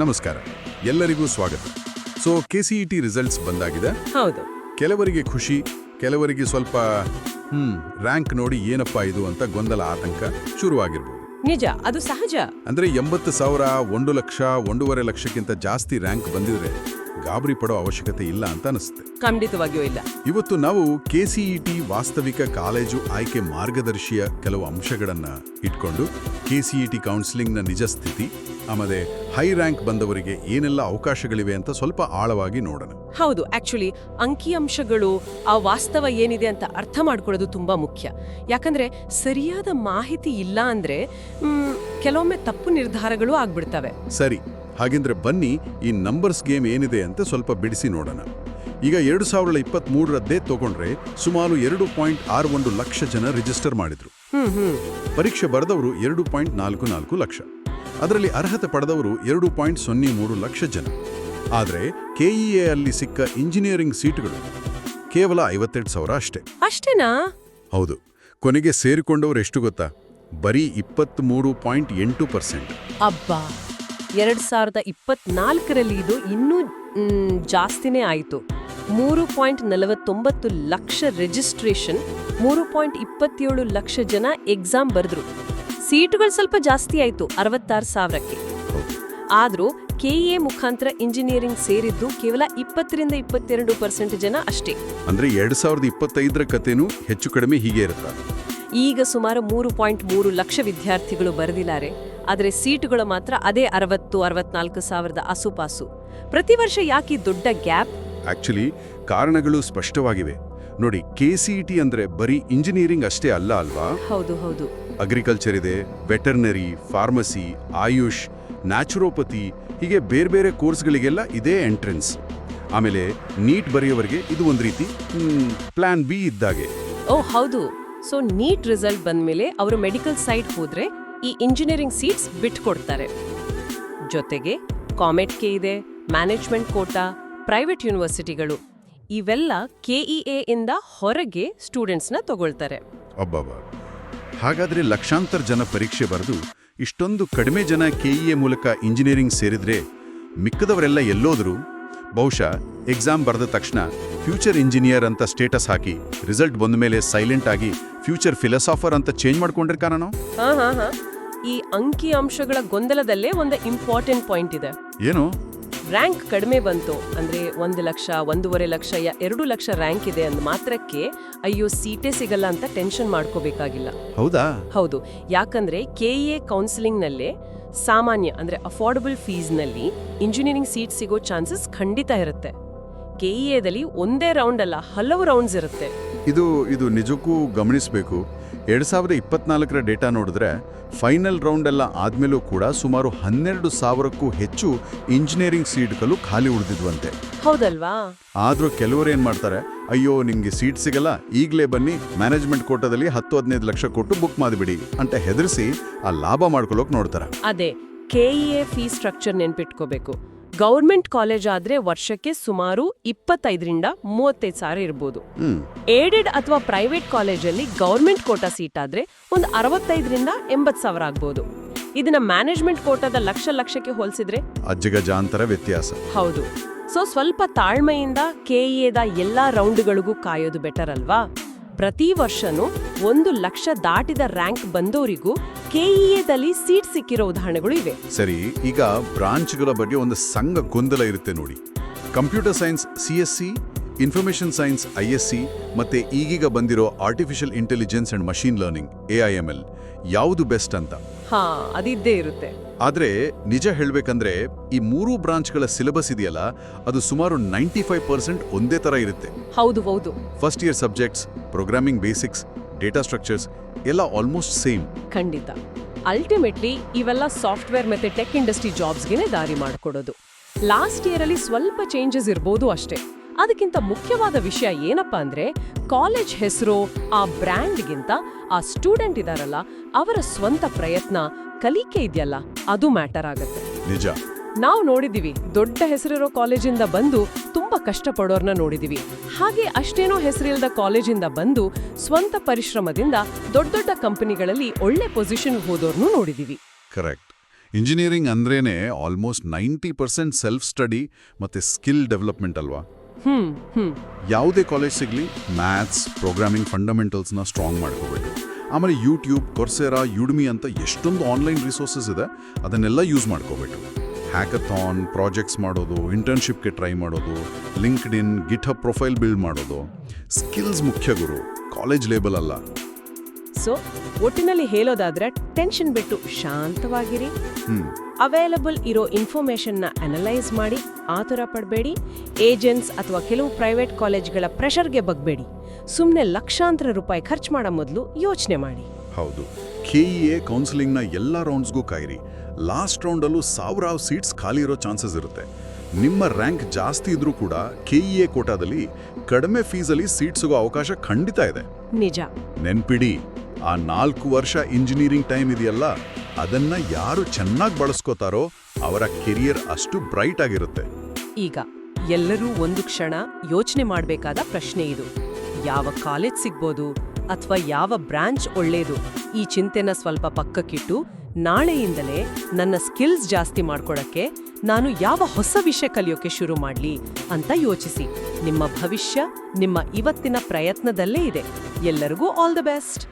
ನಮಸ್ಕಾರ, ಎಲ್ಲರಿಗೂ ಸ್ವಾಗತ. ಸೊ ಕೆಸಿಇಟಿ ರಿಸಲ್ಟ್ಸ್ ಬಂದಾಗಿದೆ. ಹೌದು. ಕೆಲವರಿಗೆ ಖುಷಿ, ಕೆಲವರಿಗೆ ಸ್ವಲ್ಪ ರ್ಯಾಂಕ್ ನೋಡಿ ಏನಪ್ಪಾ ಇದು ಅಂತ ಗೊಂದಲ, ಆತಂಕ ಶುರುವಾಗಿರ್ಬೋದು. ನಿಜ, ಅದು ಸಹಜ. ಅಂದ್ರೆ 80,000, 1 ಲಕ್ಷ, 1.5 ಲಕ್ಷಕ್ಕಿಂತ ಜಾಸ್ತಿ ರ್ಯಾಂಕ್ ಬಂದಿದ್ರೆ ಗಾಬರಿ ಪಡೋ ಅವಶ್ಯಕತೆ ಇಲ್ಲ ಅಂತ ಅನಿಸುತ್ತೆ. ಖಂಡಿತವಾಗಿಯೂ ಇಲ್ಲ. ಇವತ್ತು ನಾವು ಕೆಸಿಇಟಿ ವಾಸ್ತವಿಕ ಕಾಲೇಜು ಆಯ್ಕೆ ಮಾರ್ಗದರ್ಶಿಯ ಕೆಲವು ಅಂಶಗಳನ್ನ ಇಟ್ಕೊಂಡು ಕೆಸಿಇಟಿ ಕೌನ್ಸಿಲಿಂಗ್ನ ನಿಜ ಸ್ಥಿತಿ, ಆಮೇಲೆ ಹೈ ರ್ಯಾಂಕ್ ಬಂದವರಿಗೆ ಏನೆಲ್ಲ ಅವಕಾಶಗಳಿವೆ ಅಂತ ಸ್ವಲ್ಪ ಆಳವಾಗಿ ನೋಡೋಣ. ಹೌದು, ಆಕ್ಚುಲಿ ಅಂಕಿಅಂಶಗಳು, ಆ ವಾಸ್ತವ ಏನಿದೆ ಅಂತ ಅರ್ಥ ಮಾಡ್ಕೊಳ್ಳೋದು ತುಂಬಾ ಮುಖ್ಯ. ಯಾಕಂದ್ರೆ ಸರಿಯಾದ ಮಾಹಿತಿ ಇಲ್ಲ ಅಂದ್ರೆ ಕೆಲವೊಮ್ಮೆ ತಪ್ಪು ನಿರ್ಧಾರಗಳು ಆಗ್ಬಿಡ್ತವೆ. ಸರಿ, ಹಾಗೆಂದ್ರೆ ಬನ್ನಿ ಈ ನಂಬರ್ಸ್ ಗೇಮ್ ಏನಿದೆ ಅಂತ ಸ್ವಲ್ಪ ಬಿಡಿಸಿ ನೋಡೋಣ. ಈಗ 2023ರದ್ದೇ ತಗೊಂಡ್ರೆ ಸುಮಾರು 2.61 ಲಕ್ಷ ಜನ ರಿಜಿಸ್ಟರ್ ಮಾಡಿದ್ರು. ಪರೀಕ್ಷೆ ಬರೆದವರು 2.44 ಲಕ್ಷ. ಅದರಲ್ಲಿ ಅರ್ಹತೆ ಪಡೆದವರು 2.03 ಲಕ್ಷ ಜನ. ಆದರೆ ಕೆಇಎ ಅಲ್ಲಿ ಸಿಕ್ಕ ಇಂಜಿನಿಯರಿಂಗ್ ಸೀಟುಗಳು ಕೇವಲ 52,000 ಅಷ್ಟೇ. ಅಷ್ಟೇನಾ? ಹೌದು. ಕೊನೆಗೆ ಸೇರಿಕೊಂಡವರು ಎಷ್ಟು ಗೊತ್ತಾ? ಬರೀ 23.8%. ಅಬ್ಬಾ, 2024ರಲ್ಲಿ ಇದು ಇನ್ನೂ ಜಾಸ್ತಿನೇ ಆಯಿತು. 3.49 ಲಕ್ಷ ರಿಜಿಸ್ಟ್ರೇಷನ್, 3.27 ಲಕ್ಷ ಜನ ಎಕ್ಸಾಮ್ ಬರೆದ್ರು. ಸೀಟುಗಳು ಸ್ವಲ್ಪ ಜಾಸ್ತಿ ಆಯಿತು, 66,000ಕ್ಕೆ. ಆದರೂ ಕೆಇಎ ಮುಖಾಂತರ ಇಂಜಿನಿಯರಿಂಗ್ ಸೇರಿದ್ದು ಕೇವಲ 20-22% ಜನ ಅಷ್ಟೇ. ಅಂದ್ರೆ 2025ರ ಕಥೆನೂ ಹೆಚ್ಚು ಕಡಿಮೆ ಹೀಗೆ ಇರುತ್ತಾ? ಈಗ ಸುಮಾರು 3.3 ಲಕ್ಷ ವಿದ್ಯಾರ್ಥಿಗಳು ಬರೆದಿದ್ದಾರೆ. ಆದರೆ ಸೀಟುಗಳು ಮಾತ್ರ ಅದೇ 60-64,000 ಆಸುಪಾಸು. ಪ್ರತಿ ವರ್ಷ ಯಾಕೆ ದೊಡ್ಡ ಗ್ಯಾಪ್? ಆಕ್ಚುಲಿ ಕಾರಣಗಳು ಸ್ಪಷ್ಟವಾಗಿವೆ ನೋಡಿ. ಕೆಸಿಇಟಿ ಅಂದ್ರೆ ಬರೀ ಇಂಜಿನಿಯರಿಂಗ್ ಅಷ್ಟೇ ಅಲ್ಲ ಅಲ್ವಾ? ಹೌದು ಹೌದು. ಅಗ್ರಿಕಲ್ಚರ್ ಇದೆ, ವೆಟರ್ನರಿ, ಫಾರ್ಮಸಿ, ಆಯುಷ್, ನ್ಯಾಚುರೋಪತಿ, ಹೀಗೆ ಬೇರೆ ಬೇರೆ ಕೋರ್ಸ್ಗಳಿಗೆಲ್ಲ ಇದೇ ಎಂಟ್ರೆನ್ಸ್. ಆಮೇಲೆ ನೀಟ್ ಬರೆಯೋವರಿಗೆ ಇದು ಒಂದು ರೀತಿ ಪ್ಲಾನ್ ಬಿ ಇದ್ದಾಗೆ. ಓ ಹೌದು. ಸೊ ನೀಟ್ ರಿಸಲ್ಟ್ ಬಂದ್ಮೇಲೆ ಅವರು ಮೆಡಿಕಲ್ ಸೈಡ್ ಹೋದ್ರೆ ಈ ಇಂಜಿನಿಯರಿಂಗ್ ಸೀಟ್ಸ್ ಬಿಟ್ಕೊಡ್ತಾರೆ. ಜೊತೆಗೆ ಕಾಮೆಟ್ಗೆ ಇದೆ, ಮ್ಯಾನೇಜ್ಮೆಂಟ್ ಕೋಟಾ, ಪ್ರೈವೇಟ್ ಯೂನಿವರ್ಸಿಟಿಗಳು, ಇವೆಲ್ಲ ಕೆಇಎ ಇಂದ ಹೊರಗೆ ಸ್ಟೂಡೆಂಟ್ಸ್ನ ತಗೊಳ್ತಾರೆ. ಅಬ್ಬಬ್ಬಾ, ಹಾಗಾದ್ರೆ ಲಕ್ಷಾಂತರ ಜನ ಪರೀಕ್ಷೆ ಬರೆದು ಇಷ್ಟೊಂದು ಕಡಿಮೆ ಜನ ಕೆಇಎ ಮೂಲಕ ಇಂಜಿನಿಯರಿಂಗ್ ಸೇರಿದ್ರೆ ಮಿಕ್ಕದವರೆಲ್ಲ ಎಲ್ಲೋದ್ರು? ಬಹುಶಃ ಎಕ್ಸಾಮ್ ಬರೆದ ತಕ್ಷಣ ಫ್ಯೂಚರ್ ಇಂಜಿನಿಯರ್ ಅಂತ ಸ್ಟೇಟಸ್ ಹಾಕಿ ರಿಸಲ್ಟ್ ಬಂದ ಮೇಲೆ ಸೈಲೆಂಟ್ ಆಗಿ ಫ್ಯೂಚರ್ ಫಿಲಾಸಾಫರ್ ಅಂತ ಚೇಂಜ್ ಮಾಡ್ಕೊಂಡ್ರೆ ಕಾರಣ? ಈ ಅಂಕಿ ಅಂಶಗಳ ಗೊಂದಲದಲ್ಲೇ ಒಂದು ಇಂಪಾರ್ಟೆಂಟ್ ಪಾಯಿಂಟ್ ಇದೆ. ಏನು? ರ್ಯಾಂಕ್ ಕಡಿಮೆ ಬಂತು ಅಂದ್ರೆ 1 ಲಕ್ಷ, 1.5 ಲಕ್ಷ, 2 ಲಕ್ಷ ರ್ಯಾಂಕ್ ಇದೆ ಅಂದ ಮಾತ್ರಕ್ಕೆ ಅಯ್ಯೋ ಸೀಟೇ ಸಿಗಲ್ಲ ಅಂತ ಟೆನ್ಷನ್ ಮಾಡ್ಕೋಬೇಕಾಗಿಲ್ಲ. ಹೌದಾ? ಹೌದು. ಯಾಕಂದ್ರೆ ಕೆಇಎ ಕೌನ್ಸಿಲಿಂಗ್ ನಲ್ಲೇ ಸಾಮಾನ್ಯ ಅಂದ್ರೆ ಅಫೋರ್ಡಬಲ್ ಫೀಸ್ ನಲ್ಲಿ ಇಂಜಿನಿಯರಿಂಗ್ ಸೀಟ್ ಸಿಗೋ ಚಾನ್ಸಸ್ ಖಂಡಿತ ಇರುತ್ತೆ. ಕೆಇಎದಲ್ಲಿ ಒಂದೇ ರೌಂಡ್ ಅಲ್ಲ, ಹಲವು ರೌಂಡ್ಸ್ ಇರುತ್ತೆ. ಇದು ನಿಜಕ್ಕೂ ಗಮನಿಸಬೇಕು. 2024ರ ಡೇಟಾ ನೋಡಿದ್ರೆ ಫೈನಲ್ ರೌಂಡ್ ಎಲ್ಲ ಆದ್ಮೇಲೂ ಕೂಡ ಸುಮಾರು 12,000ಕ್ಕೂ ಹೆಚ್ಚು ಇಂಜಿನಿಯರಿಂಗ್ ಸೀಟ್ಗಳು ಖಾಲಿ ಉಳಿದಿದ್ವಂತೆ. ಹೌದಲ್ವಾ? ಆದ್ರೂ ಕೆಲವರು ಏನ್ ಮಾಡ್ತಾರೆ, ಅಯ್ಯೋ ನಿಮ್ಗೆ ಸೀಟ್ ಸಿಗಲ್ಲ, ಈಗಲೇ ಬನ್ನಿ ಮ್ಯಾನೇಜ್ಮೆಂಟ್ ಕೋಟಾದಲ್ಲಿ 10-15 ಲಕ್ಷ ಕೊಟ್ಟು ಬುಕ್ ಮಾಡಿಬಿಡಿ ಅಂತ ಹೆದರಿಸಿ ಆ ಲಾಭ ಮಾಡ್ಕೊಳ್ಳೋಕೆ ನೋಡ್ತಾರೆ. ಅದೇ ಕೆಇಎ ಫೀ ಸ್ಟ್ರಕ್ಚರ್ ನೆನ್ಪಿಟ್ಕೋಬೇಕು. ಗೌರ್ಮೆಂಟ್ ಕಾಲೇಜ್ ಆದ್ರೆ ವರ್ಷಕ್ಕೆ ಸುಮಾರು 25,000-35,000 ಇರ್ಬೋದು. ಏಡೆಡ್ ಅಥವಾ ಪ್ರೈವೇಟ್ ಕಾಲೇಜಲ್ಲಿ ಗೌರ್ಮೆಂಟ್ ಕೋಟಾ ಸೀಟ್ ಆದ್ರೆ ಒಂದು 65,000-80,000 ಆಗ್ಬೋದು. ಇದನ್ನ ಮ್ಯಾನೇಜ್ಮೆಂಟ್ ಕೋಟಾದ ಲಕ್ಷಕ್ಕೆ ಹೋಲಿಸಿದ್ರೆ ಅಜ್ಜಗಜಾಂತರ ವ್ಯತ್ಯಾಸ. ಹೌದು. ಸೊ ಸ್ವಲ್ಪ ತಾಳ್ಮೆಯಿಂದ ಕೆಇಎದ ಎಲ್ಲಾ ರೌಂಡ್ಗಳಿಗೂ ಕಾಯೋದು ಬೆಟರ್ ಅಲ್ವಾ? ಪ್ರತಿ ವರ್ಷನೂ 1 ಲಕ್ಷ ದಾಟಿದ ರ್ಯಾಂಕ್ ಬಂದವರಿಗೂ ಕೆಇಎದಲ್ಲಿ ಸೀಟ್ ಸಿಕ್ಕಿರೋ ಉದಾಹರಣೆಗಳು ಇವೆ. ಸರಿ, ಈಗ ಬ್ರಾಂಚ್ಗಳ ಬಗ್ಗೆ ಒಂದು ಸಂಘ ಗೊಂದಲ ಇರುತ್ತೆ ನೋಡಿ. Computer science CSC, information science ISC, ಮತ್ತೆ ಈಗೀಗ ಬಂದಿರೋ artificial intelligence and machine learning AIML ಯಾವುದು ಬೆಸ್ಟ್ ಅಂತ? ಅದಿದ್ದೇ ಇರುತ್ತೆ. ಆದ್ರೆ ನಿಜ ಹೇಳ್ಬೇಕಂದ್ರೆ ಈ 3 ಬ್ರಾಂಚ್ಗಳ ಸಿಲೆಬಸ್ ಇದೆಯಲ್ಲ, ಅದು ಸುಮಾರು 95% ಒಂದೇ ತರ ಇರುತ್ತೆ. ಹೌದು. First year subjects, programming basics, data structures ಎಲ್ಲ ಆಲ್ಮೋಸ್ಟ್ ಸೇಮ್. ಖಂಡಿತ. ಅಲ್ಟಿಮೇಟ್ಲಿ ಇವೆಲ್ಲ ಸಾಫ್ಟ್ವೇರ್ ಮತ್ತೆ ಟೆಕ್ ಇಂಡಸ್ಟ್ರಿ ಜಾಬ್ಸ್ಗೆ ದಾರಿ ಮಾಡಿಕೊಡೋದು. ಲಾಸ್ಟ್ ಇಯರ್ ಅಲ್ಲಿ ಸ್ವಲ್ಪ ಚೇಂಜಸ್ ಇರ್ಬೋದು ಅಷ್ಟೇ. ಅದಕ್ಕಿಂತ ಮುಖ್ಯವಾದ ವಿಷಯ ಏನಪ್ಪಾ ಅಂದ್ರೆ ಕಾಲೇಜ್ ಹೆಸರು, ಆ ಬ್ರ್ಯಾಂಡ್ಗಿಂತ ಆ ಸ್ಟೂಡೆಂಟ್ ಇದಾರಲ್ಲ ಅವರ ಸ್ವಂತ ಪ್ರಯತ್ನ, ಕಲಿಕೆ ಇದೆಯಲ್ಲ, ಅದು ಮ್ಯಾಟರ್ ಆಗತ್ತೆ. ನಿಜ. ನಾವು ನೋಡಿದೀವಿ, ದೊಡ್ಡ ಹೆಸರಿರೋ ಕಾಲೇಜಿಂದ ಬಂದು ತುಂಬಾ ಕಷ್ಟಪಡೋರ್ನ ನೋಡಿದೀವಿ. ಹಾಗೆ ಅಷ್ಟೇನೋ ಹೆಸರಿಲ್ಲದ ಕಾಲೇಜಿಂದ ಬಂದು ಸ್ವಂತ ಪರಿಶ್ರಮದಿಂದ ದೊಡ್ಡ ಕಂಪನಿಗಳಲ್ಲಿ ಒಳ್ಳೆ ಪೊಸಿಷನ್ ಹೋದೋರ್ನು ನೋಡಿದೀವಿ. ಕರೆಕ್ಟ್. ಇಂಜಿನಿಯರಿಂಗ್ ಅಂದ್ರೇನೆ ಆಲ್ಮೋಸ್ಟ್ 90% ಸೆಲ್ಫ್ ಸ್ಟಡಿ ಮತ್ತೆ ಸ್ಕಿಲ್ ಡೆವಲಪ್ಮೆಂಟ್ ಅಲ್ವಾ? ಯಾವುದೇ ಕಾಲೇಜ್ ಸಿಗಲಿ ಮ್ಯಾಥ್ಸ್ ಪ್ರೋಗ್ರಾಮಿಂಗ್ ಫಂಡಮೆಂಟಲ್ಸ್ನ ಸ್ಟ್ರಾಂಗ್ ಮಾಡ್ಕೋಬೇಕು. ಆಮೇಲೆ ಯೂಟ್ಯೂಬ್, ಕೊರ್ಸೆರಾ, ಯುಡ್ಮಿ ಅಂತ ಎಷ್ಟೊಂದು ಆನ್ಲೈನ್ ರಿಸೋರ್ಸಸ್ ಇದೆ, ಅದನ್ನೆಲ್ಲ ಯೂಸ್ ಮಾಡ್ಕೋಬೇಕು. ಹ್ಯಾಕಥಾನ್, ಪ್ರಾಜೆಕ್ಟ್ಸ್ ಮಾಡೋದು, ಇಂಟರ್ನ್ಶಿಪ್ಗೆ ಟ್ರೈ ಮಾಡೋದು, ಲಿಂಕ್ಡ್ ಇನ್, ಗಿಟ್ಹಬ್ ಪ್ರೊಫೈಲ್ ಬಿಲ್ಡ್ ಮಾಡೋದು. ಸ್ಕಿಲ್ಸ್ ಮುಖ್ಯ ಗುರು, ಕಾಲೇಜ್ ಲೇಬಲ್ ಅಲ್ಲ. ಸೊ ಒಟ್ಟಿನಲ್ಲಿ ಹೇಳೋದಾದ್ರೆ ಟೆನ್ಷನ್ ಬಿಟ್ಟು ಶಾಂತವಾಗಿರಿ. ಅವೈಲಬಲ್ ಇರೋ ಇನ್ಫಾರ್ಮೇಶನ್ನ ಅನಲೈಸ್ ಮಾಡಿ ಆತುರ ಪಡಬೇಡಿ. ಏಜೆಂಟ್ಸ್ ಅಥವಾ ಕೆಲವು ಪ್ರೈವೇಟ್ ಕಾಲೇಜ್ಗಳ ಪ್ರೆಷರ್ಗೆ ಬಗ್ಬೇಡಿ. ಸುಮ್ಮನೆ ಲಕ್ಷಾಂತರ ರೂಪಾಯಿ ಖರ್ಚು ಮಾಡೋ ಮೊದಲು ಯೋಚನೆ ಮಾಡಿ. ಹೌದು, KEA ಕೌನ್ಸಿಲಿಂಗ್ನ ಎಲ್ಲ ರೌಂಡ್ಸ್ಗೂ ಕಾಯಿರಿ. ಲಾಸ್ಟ್ ರೌಂಡಲ್ಲೂ ಸಾವಿರಾರು ಸೀಟ್ಸ್ ಖಾಲಿ ಇರೋ ಚಾನ್ಸಸ್ ಇರುತ್ತೆ. ನಿಮ್ಮ ರ್ಯಾಂಕ್ ಜಾಸ್ತಿ ಇದ್ರೂ ಕೂಡ KEA ಕೋಟಾದಲ್ಲಿ ಕಡಿಮೆ ಫೀಸಲ್ಲಿ ಸೀಟ್ ಸಿಗೋ ಅವಕಾಶ ಖಂಡಿತ ಇದೆ. ನಿಜ. ನೆನ್ಪಿಡಿ, ಆ 4 ವರ್ಷ ಇಂಜಿನಿಯರಿಂಗ್ ಟೈಮ್ ಇದೆಯಲ್ಲ, ಅದನ್ನ ಯಾರು ಚೆನ್ನಾಗಿ ಬಳಸ್ಕೋತಾರೋ ಅವರ ಕೆರಿಯರ್ ಅಷ್ಟು ಬ್ರೈಟ್ ಆಗಿರುತ್ತೆ. ಈಗ ಎಲ್ಲರೂ ಒಂದು ಕ್ಷಣ ಯೋಚನೆ ಮಾಡಬೇಕಾದ ಪ್ರಶ್ನೆ ಇದು: ಯಾವ ಕಾಲೇಜ್ ಸಿಗ್ಬೋದು ಅಥವಾ ಯಾವ ಬ್ರಾಂಚ್ ಒಳ್ಳೇದು? ಈ ಚಿಂತೆನ ಸ್ವಲ್ಪ ಪಕ್ಕಕ್ಕಿಟ್ಟು ನಾಳೆಯಿಂದಲೇ ನನ್ನ ಸ್ಕಿಲ್ಸ್ ಜಾಸ್ತಿ ಮಾಡ್ಕೊಳಕ್ಕೆ ನಾನು ಯಾವ ಹೊಸ ವಿಷಯ ಕಲಿಯೋಕೆ ಶುರು ಮಾಡ್ಲಿ ಅಂತ ಯೋಚಿಸಿ. ನಿಮ್ಮ ಭವಿಷ್ಯ ನಿಮ್ಮ ಇವತ್ತಿನ ಪ್ರಯತ್ನದಲ್ಲೇ ಇದೆ. ಎಲ್ಲರಿಗೂ ಆಲ್ ದ ಬೆಸ್ಟ್.